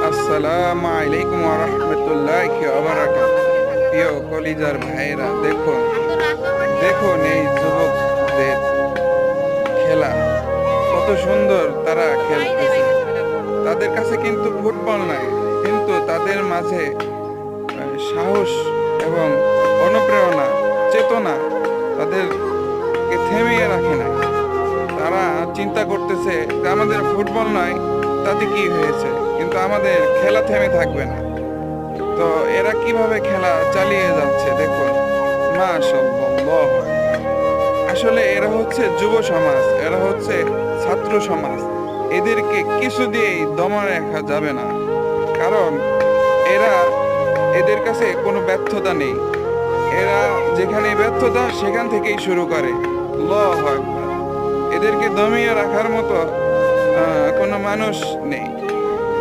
আসসালামু আলাইকুম ওয়া রাহমাতুল্লাহি ওয়া বারাকাতুহু। প্রিয় কলিজার ভাইয়েরা, দেখুন দেখুন এই যুবকদের খেলা কত সুন্দর, তারা খেলতেছে। তাদের কাছে কিন্তু ফুটবল নাই, কিন্তু তাদের মাঝে সাহস এবং অনুপ্রেরণা, চেতনা তাদেরকে থেমিয়ে রাখে নাই। তারা চিন্তা করতেছে যে আমাদের ফুটবল নয়, তাতে কি হয়েছে, কিন্তু আমাদের খেলা থেমে থাকবে না। তো এরা কিভাবে খেলা চালিয়ে যাচ্ছে দেখুন, মাশাআল্লাহ। আসলে এরা হচ্ছে যুব সমাজ, এরা হচ্ছে ছাত্র সমাজ। এদেরকে কিছু দিয়েই দমনে রাখা যাবে না, কারণ এরা এদের কাছে কোনো ব্যর্থতা নেই। এরা যেখানে ব্যর্থতা সেখান থেকেই শুরু করে। আল্লাহু আকবার। এদেরকে দমিয়ে রাখার মতো কোনো মানুষ নেই।